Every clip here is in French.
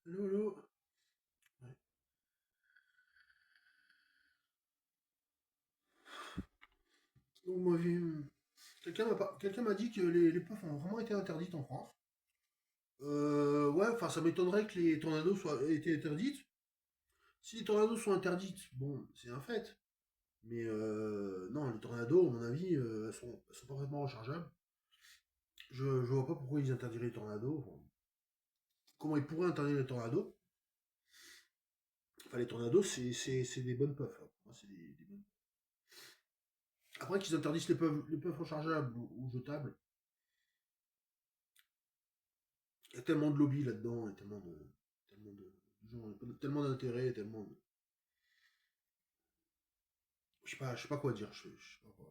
Lolo. Ouais. Donc, moi, quelqu'un m'a dit que les puffs ont vraiment été interdites en France. Ouais, enfin, ça m'étonnerait que les tornados soient été interdites. Si les tornados sont interdites, bon, c'est un fait. Mais non, les tornados, à mon avis, elles sont parfaitement rechargeables. Je vois pas pourquoi ils interdiraient les tornados. Enfin, comment ils pourraient interdire les tornados? Enfin, les tornados, c'est des bonnes puffs, hein. Pour moi, c'est des bonnes. Après qu'ils interdisent les puffs rechargeables ou jetables, il y a tellement de lobby là-dedans, et tellement de gens, tellement d'intérêt, tellement de. Je sais pas quoi dire. Je sais pas quoi.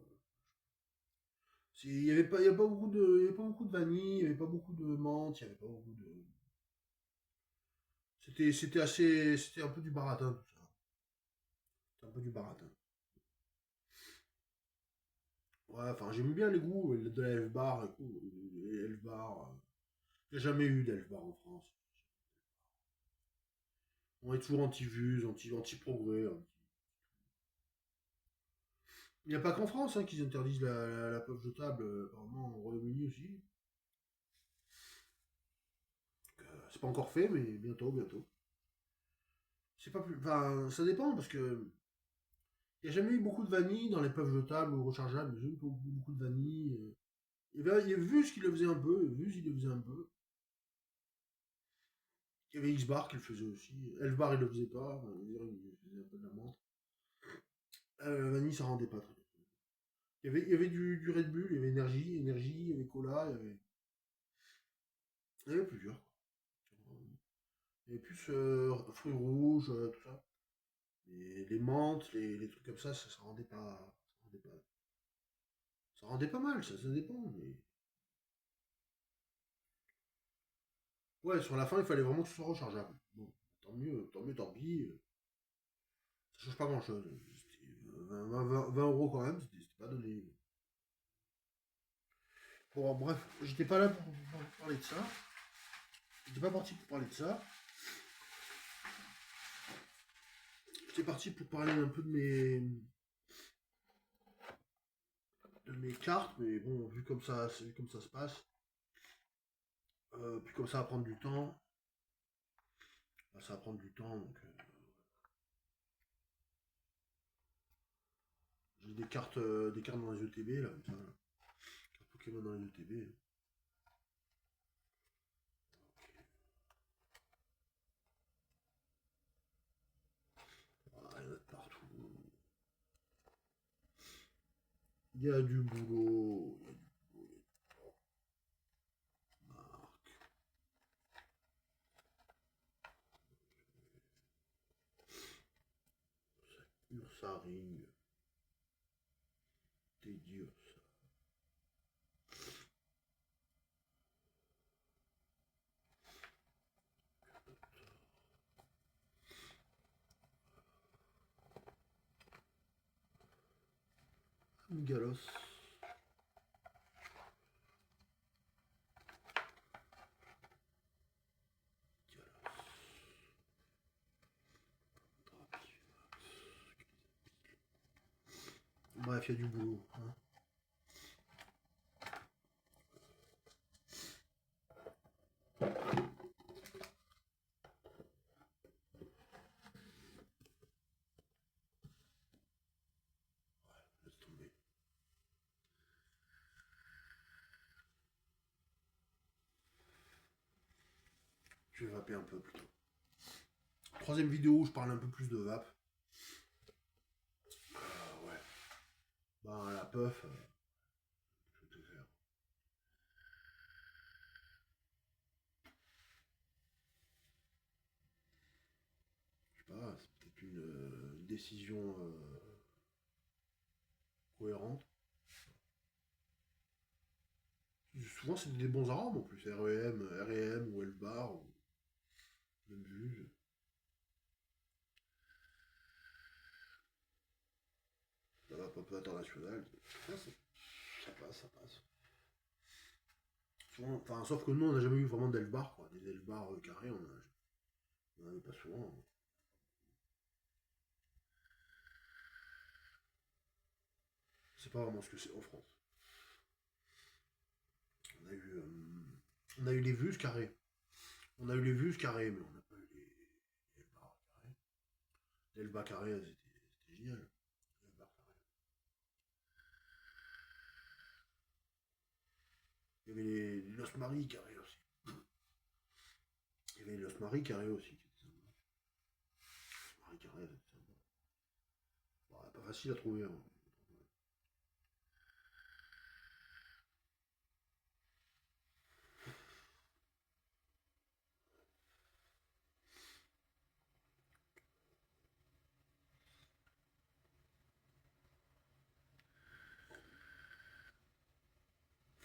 Il y avait pas beaucoup de, il y avait pas beaucoup de vanille, il y avait pas beaucoup de menthe, il y avait pas beaucoup de. C'était un peu du baratin tout ça. C'était un peu du baratin. Ouais, enfin j'aime bien les goûts de la Elf Bar, les Elf Bar. J'ai jamais eu d'Elf Bar en France. On est toujours anti-Vuse, anti-progrès. Il n'y a pas qu'en France hein, qu'ils interdisent la puff jetable, apparemment au Royaume-Uni aussi. C'est pas encore fait, mais bientôt, bientôt. C'est pas plus. Enfin, ça dépend parce que il n'y a jamais eu beaucoup de vanille dans les puffs jetables ou rechargeables. Il y a jamais eu beaucoup de vanille. Il y avait vu ce qu'il le faisait un peu, vu ce qu'il le faisait un peu. Il y avait X-Bar qui le faisait aussi. Elf-Bar il le faisait pas. Enfin, il faisait un peu de la menthe. Vanille ça rendait pas très bien. Il y avait du Red Bull, il y avait énergie, il y avait cola, il y avait plusieurs. Il y avait plus fruits rouges, tout ça. Et les menthes, les trucs comme ça rendait pas. Ça rendait pas mal, ça dépend. Mais. Ouais, sur la fin, il fallait vraiment que ce soit rechargeable. Bon, tant mieux, tant pis. Ça change pas grand chose. C'était 20 euros quand même, c'était pas donné. Bon, bref, j'étais pas là pour parler de ça. J'étais pas parti pour parler de ça. J'étais parti pour parler un peu de mes cartes, mais bon, vu comme ça se passe, puis comme ça va prendre du temps, bah, ça va prendre du temps, donc j'ai des cartes dans les ETB, là, comme ça, là. Cartes Pokémon dans les ETB. Ah, il y en a de partout. Il y a du boulot, il y a du boulot, marque, Ursaring, Tedious. Galos. Galos. Bref, il y a du boulot, hein. Laisse tomber. Je vais vaper un peu plutôt. Troisième vidéo où je parle un peu plus de vape. Ouais. Bah, la puff, je vais te faire. Je sais pas, c'est peut-être une décision cohérente. Souvent, c'est des bons arômes en plus. R&M ou Elbar ou même Vuse. Ça va, pas peu international. Ça, ça passe, ça passe. Enfin, sauf que nous, on n'a jamais eu vraiment d'Elbar, quoi. Des Elbar carrés, on a. Ouais, pas souvent. C'est pas vraiment ce que c'est en France. On a eu, euh, on a eu les vues carrés. On a eu les vues carrées, mais on n'a pas eu les bars carrés. Les bars carrés, c'était génial. Les bars carrés. Il y avait les Los Maris carrés aussi. Il y avait les Los Maris carrés aussi qui étaient sympas. Los Maris carrés, c'était sympa. Bon, pas facile à trouver. Hein.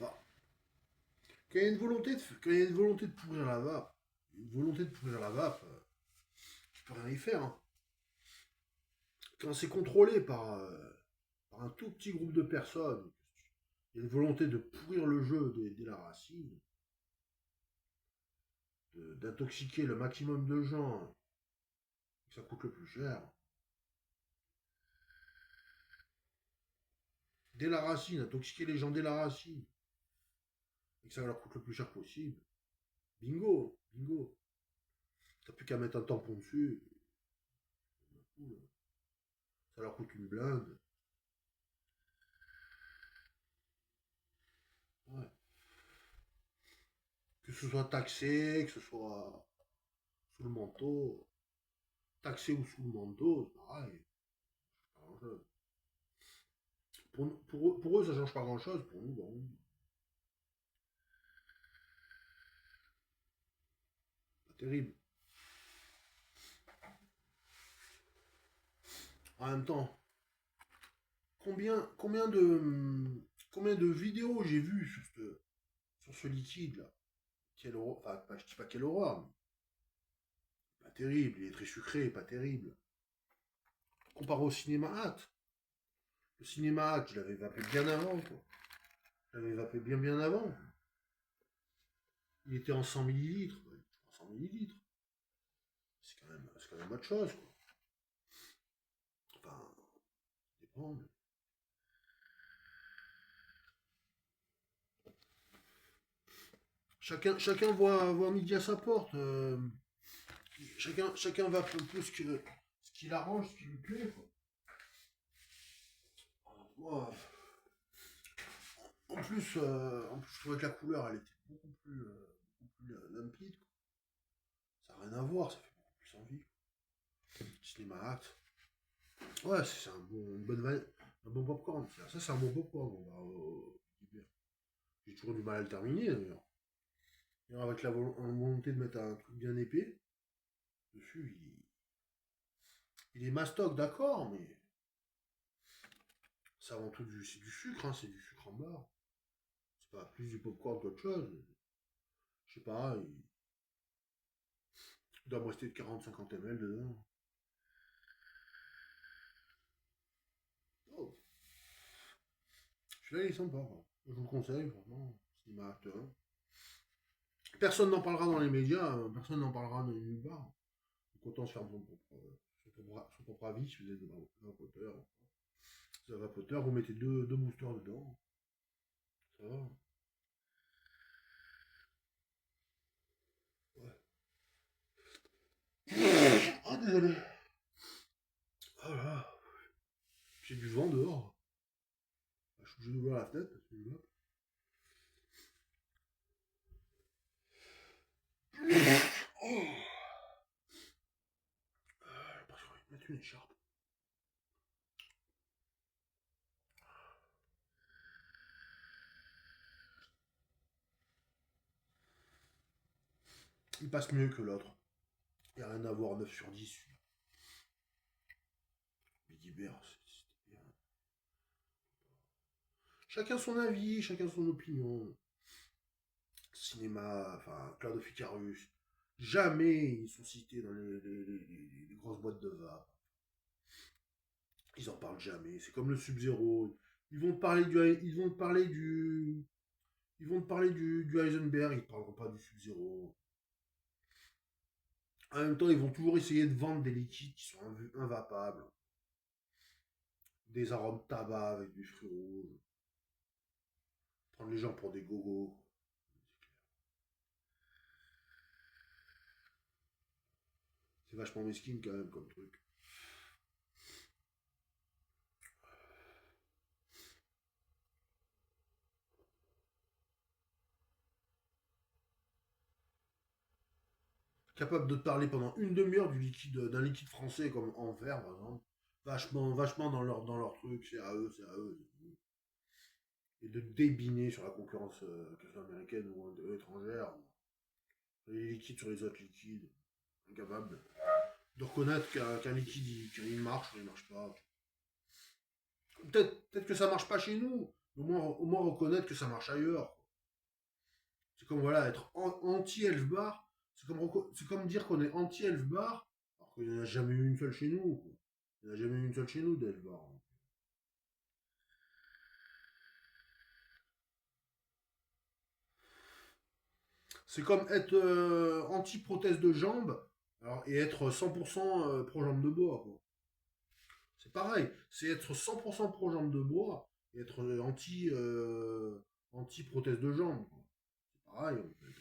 Enfin, quand il y a une volonté quand il y a une volonté de pourrir la vape, une volonté de pourrir la vape, tu peux rien y faire. Hein. Quand c'est contrôlé par un tout petit groupe de personnes, il y a une volonté de pourrir le jeu dès la racine, d'intoxiquer le maximum de gens, que ça coûte le plus cher. Dès la racine, intoxiquer les gens dès la racine, et que ça leur coûte le plus cher possible. Bingo, bingo. T'as plus qu'à mettre un tampon dessus, ça leur coûte une blinde. Ouais. Que ce soit taxé, que ce soit sous le manteau, taxé ou sous le manteau, c'est pareil. Pour eux, ça change pas grand chose. Pour nous, bon, pas terrible. En même temps, combien de vidéos j'ai vues sur ce liquide là. Quelle horreur, enfin, je dis pas quelle horreur, mais pas terrible. Il est très sucré, pas terrible. Comparé au cinéma hâte. Le cinéma hâte, je l'avais vapé bien avant, quoi. Je l'avais vapé bien avant. Il était en 100 millilitres. Ouais, en 100 millilitres. C'est quand même autre chose, quoi. Enfin, ça dépend. Mais... chacun voit midi à sa porte. Chacun va plus ce qui l'arrange, ce qui lui plaît, quoi. Moi, en plus, je trouvais que la couleur, elle était beaucoup plus limpide, quoi. Ça n'a rien à voir, ça fait beaucoup plus envie. Cinéma Act. Ouais, c'est une bonne un bon popcorn. Ça, c'est un bon popcorn. J'ai toujours du mal à le terminer, d'ailleurs. D'ailleurs, avec la volonté de mettre un truc bien épais, dessus, il est mastoc, d'accord, mais c'est avant tout c'est du sucre, hein, c'est du sucre en barre. C'est pas plus du popcorn qu'autre chose. Je sais pas, il doit me rester de 40-50 ml dedans. Oh, celui-là, il est sympa, quoi. Je vous le conseille, franchement. Cinéma Act 1. Personne n'en parlera dans les médias, personne n'en parlera nulle part. Donc autant se faire son propre avis si vous êtes vapoteur. Si vous êtes vapoteur, vous mettez deux boosters dedans. Ça va. Ouais. Ah, désolé. Oh là. J'ai du vent dehors. Je suis obligé d'ouvrir la fenêtre parce que je vape. Oh. Parce qu'on va mettre une écharpe. Il passe mieux que l'autre. Il n'y a rien à voir 9 sur 10. Mais Guibert, c'était bien. Chacun son avis, chacun son opinion. Cinéma, enfin, Cloud of Icarus. Jamais ils sont cités dans les grosses boîtes de vape. Ils en parlent jamais. C'est comme le Sub-Zero. Ils vont te parler du Heisenberg, ils te parleront pas du Sub-Zero. En même temps, ils vont toujours essayer de vendre des liquides qui sont invapables, des arômes tabac avec du fruit rouge, prendre les gens pour des gogos. C'est vachement mesquine quand même comme truc. Capable de te parler pendant une demi-heure d'un liquide français comme en verre, par exemple. Vachement dans leur truc, c'est à eux, c'est à eux. Et de débiner sur la concurrence, qu'elle soit américaine ou étrangère. Les liquides sur les autres liquides. Incapable de reconnaître qu'un liquide il marche ou il marche pas. Peut-être que ça marche pas chez nous. Au moins reconnaître que ça marche ailleurs. C'est comme voilà, être anti-Elf Bar. C'est comme dire qu'on est anti-Elf Bar, alors qu'il n'y en a jamais eu une seule chez nous, quoi. Il n'y en a jamais eu une seule chez nous d'Elf Bar. C'est comme être anti-prothèse de jambe alors, et être 100% pro-jambe de bois, quoi. C'est pareil. C'est être 100% pro-jambe de bois et être anti-prothèse de jambe, quoi. C'est pareil, en fait.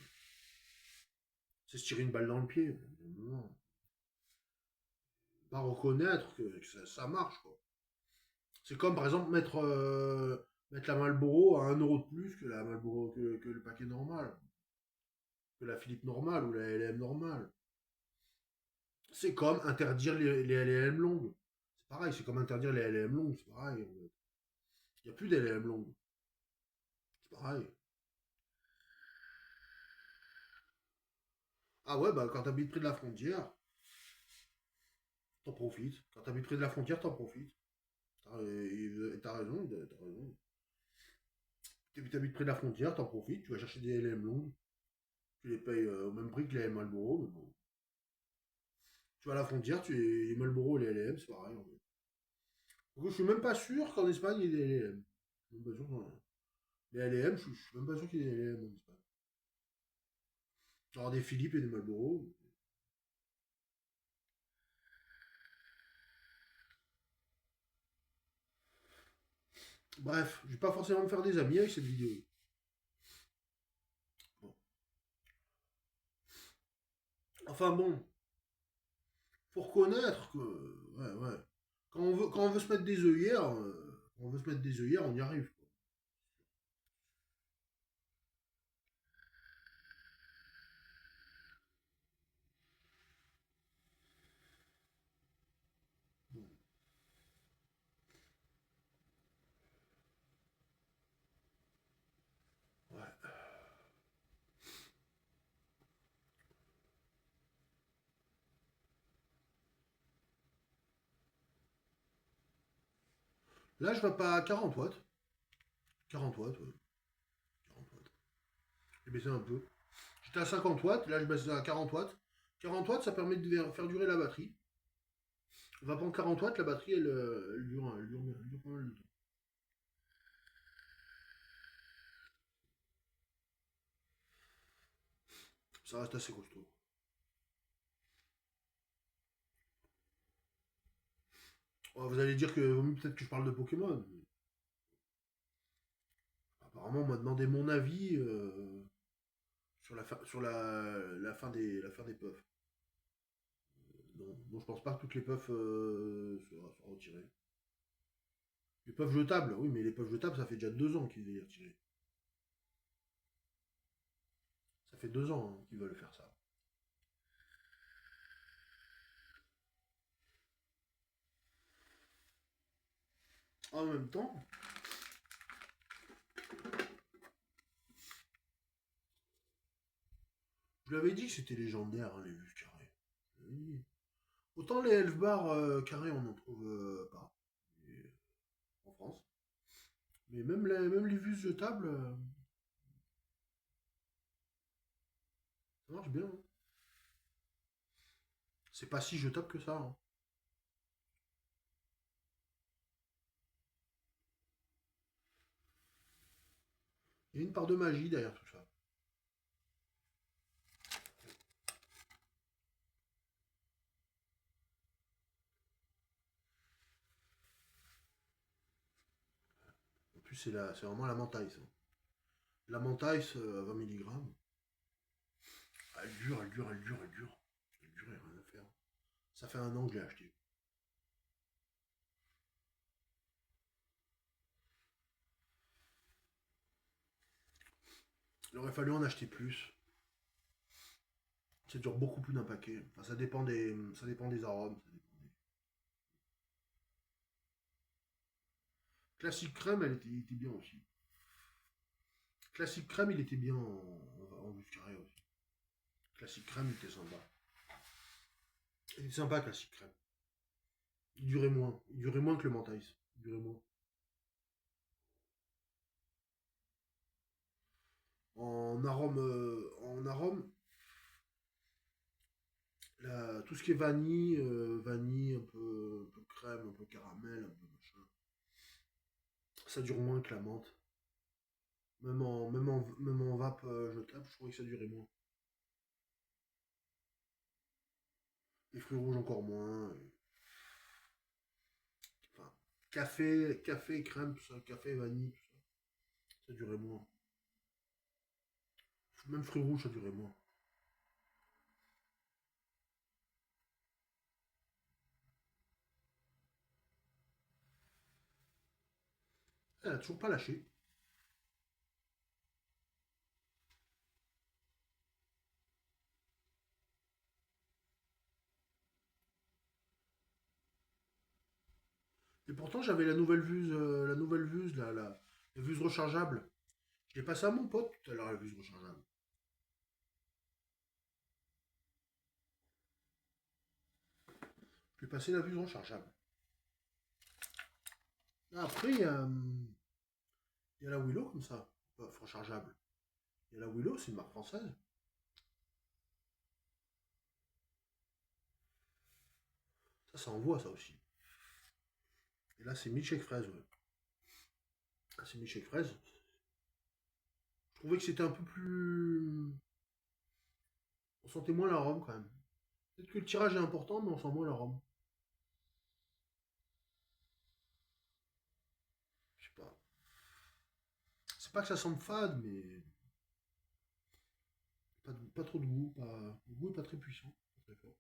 C'est se tirer une balle dans le pied. Non. Pas reconnaître que ça marche, quoi. C'est comme par exemple mettre la Marlboro à 1 € de plus que la Marlboro que le paquet normal, que la Philippe normale ou la LM normale. C'est comme interdire les LM longues. C'est pareil, c'est comme interdire les LM longues, c'est pareil. Il n'y a plus d'LM longues. C'est pareil. Ah ouais, bah quand t'habites près de la frontière, t'en profites. Quand t'habites près de la frontière, t'en profites. T'as raison, t'as raison. T'habites près de la frontière, t'en profites, tu vas chercher des LM longues, tu les payes au même prix que les Marlboro, mais bon. Tu vas à la frontière, les Marlboro et les LM, c'est pareil en fait. Donc, je suis même pas sûr qu'en Espagne il y ait des LM. Je suis même pas sûr les LM, je suis même pas sûr qu'il y ait des LM en Espagne. Tu auras des Philippe et des Marlboro. Bref, je vais pas forcément me faire des amis avec cette vidéo. Bon. Enfin bon, faut reconnaître que. Ouais, ouais. Quand on veut se mettre des œillères, on veut se mettre des œillères, on y arrive, quoi. Bon, ouais. Là, je vais pas à 40 watts. 40 watts, ouais. 40 watts. J'ai baissé un peu. J'étais à 50 watts, là je baisse à 40 watts. 40 watts, ça permet de faire durer la batterie. On va prendre 40 watts, la batterie elle dure pas mal de temps. Ça reste assez costaud. Oh, vous allez dire que vaut mieux peut-être que je parle de Pokémon. Apparemment, on m'a demandé mon avis sur la fin des puffs. Non, je pense pas que toutes les puffs soient retirées. Les puffs jetables, oui, mais les puffs jetables, ça fait déjà 2 ans qu'ils veulent les retirer. Ça fait 2 ans hein, qu'ils veulent faire ça. En même temps, je lui avais dit que c'était légendaire, hein, les vues carrées. Oui. Autant les elf bars carrés, on n'en trouve pas en France. Mais même les vues jetables, ça marche bien, hein. C'est pas si jetable que ça, hein. Il y a une part de magie derrière tout ça. plus, c'est vraiment la mentaille, ça. La mentaille, à 20 milligrammes. Elle dure, elle dure, elle dure, elle dure. Elle dure, il n'y a rien à faire. Ça fait 1 an que je l'ai acheté. Il aurait fallu en acheter plus. Ça dure beaucoup plus d'un paquet. Enfin, ça dépend des arômes. Classique crème, il était bien aussi. Classique crème, il était bien en vue carré aussi. Classique crème, il était sympa. Il était sympa, classique crème. Il durait moins. Il durait moins que le Mentais. Il durait moins. En arôme, tout ce qui est vanille, vanille, un peu crème, un peu caramel, un peu machin. Ça dure moins que la menthe. Même en vape jetable, je trouvais que ça durait moins. Les fruits rouges encore moins. Enfin, café, crème, tout ça, café, vanille, tout ça durait moins. Même fruits rouges, ça durait moins. Elle a toujours pas lâché. Et pourtant, j'avais la nouvelle vuse, la vuse rechargeable. Je l'ai passé à mon pote tout à l'heure, la vuse rechargeable. Je lui ai passé la vuse rechargeable. Après, il y a la Willow comme ça, rechargeable. Il y a la Willow, c'est une marque française. Ça envoie ça aussi. Et là, c'est milkshake fraise, ouais. Ah, c'est milkshake fraise. Je trouvais que c'était un peu plus. On sentait moins l'arôme quand même. Peut-être que le tirage est important, mais on sent moins l'arôme. Je sais pas. C'est pas que ça semble fade, mais pas trop de goût. Le goût est pas très puissant. Pas très fort.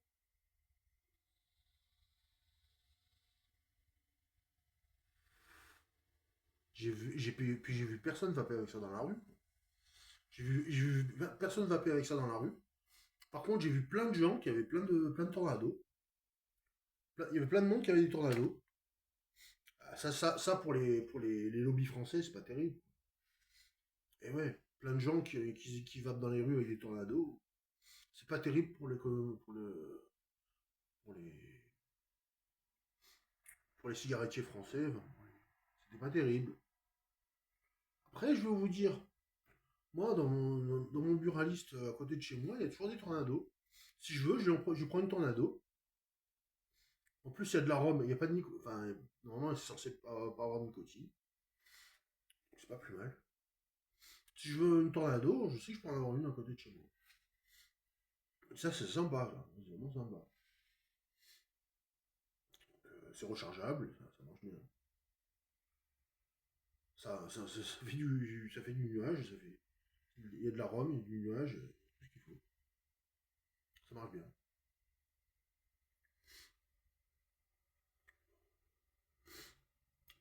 Puis j'ai vu personne vaper avec ça dans la rue. J'ai vu personne vaper avec ça dans la rue. Par contre, j'ai vu plein de gens qui avaient plein de tornados. Il y avait plein de monde qui avait des tornados. Ah, ça pour les lobbies français, c'est pas terrible. Et ouais, plein de gens qui vapent dans les rues avec des tornados. C'est pas terrible pour les cigarettiers français. Enfin, c'était pas terrible. Après, je vais vous dire, moi, dans mon buraliste à côté de chez moi, il y a toujours des tornados. Si je veux, je prends une tornado. En plus, il y a de l'arôme, il n'y a pas de nicotine. Enfin, normalement, c'est censé pas avoir de nicotine. C'est pas plus mal. Si je veux une tornado, je sais que je peux en avoir une à côté de chez moi. Ça, c'est sympa, là. C'est vraiment sympa. C'est rechargeable, ça marche bien. Ça fait du nuage, il y a de l'arôme, il y a du nuage, tout ce qu'il faut. Ça marche bien.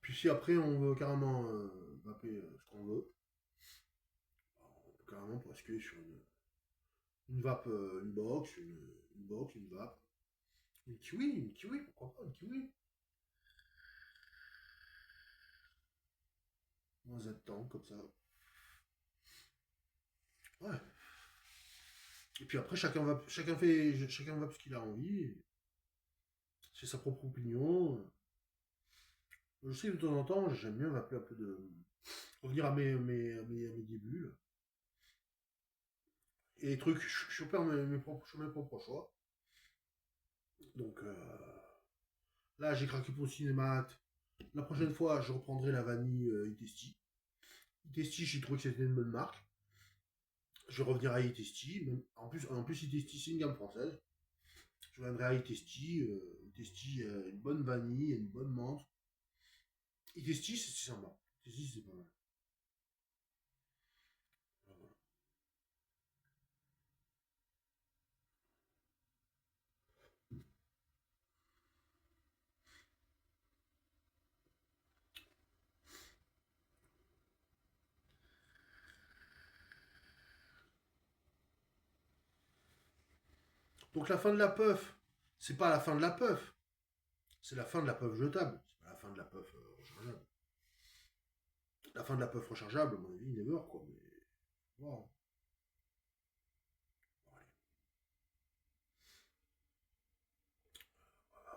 Puis si après on veut carrément vaper ce qu'on veut, on peut carrément basculer sur une vape, une box, une vape. Une kiwi, pourquoi pas, une kiwi. Moins de temps, comme ça. Ouais. Et puis après, chacun vape ce qu'il a envie. C'est sa propre opinion. Je sais que de temps en temps, j'aime bien vaper un peu de. Revenir à mes débuts. Là. Et les trucs, je opère mes propres choix. Donc là, j'ai craqué pour le cinémat. La prochaine fois, je reprendrai la vanille Itesti. Itesti, j'ai trouvé que c'était une bonne marque. Je vais revenir à Itesti. En plus Itesti, c'est une gamme française. Je reviendrai à Itesti. Itesti, une bonne vanille, une bonne menthe. Itesti, c'est sympa. Si, c'est pas mal. Voilà. Donc la fin de la puff, c'est pas la fin de la puff, c'est la fin de la puff jetable. C'est pas la fin de la puff rechargeable. La fin de la puff rechargeable, à mon avis, never quoi. Mais wow. Bon, allez.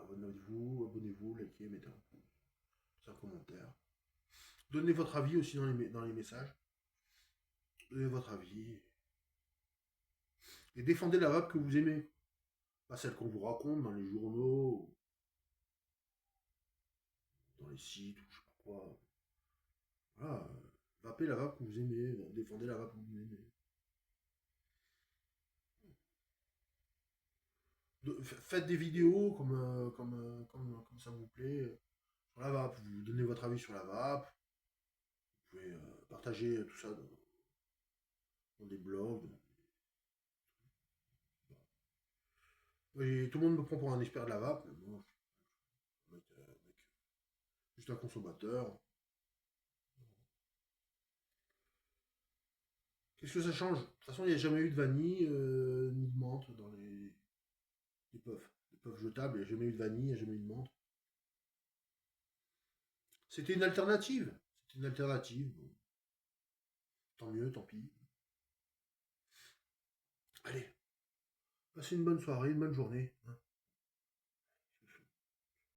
Abonnez-vous, likez, mettez un pouce, un commentaire. Donnez votre avis aussi dans les messages. Donnez votre avis. Et défendez la vape que vous aimez. Pas celle qu'on vous raconte dans les journaux, dans les sites, ou je sais pas quoi. Voilà. Vapez la vape que vous aimez. Défendez la vape que vous aimez. Faites des vidéos comme ça vous plaît. Sur la vape. Vous donnez votre avis sur la vape. Vous pouvez partager tout ça dans des blogs. Tout le monde me prend pour un expert de la vape. Mais moi, juste un consommateur. Qu'est-ce que ça change? De toute façon, il n'y a jamais eu de vanille ni de menthe dans les puffs. Les puffs jetables, il n'y a jamais eu de vanille, il n'y a jamais eu de menthe. C'était une alternative. C'était une alternative. Bon, tant mieux, tant pis. Allez, passez une bonne soirée, une bonne journée, hein.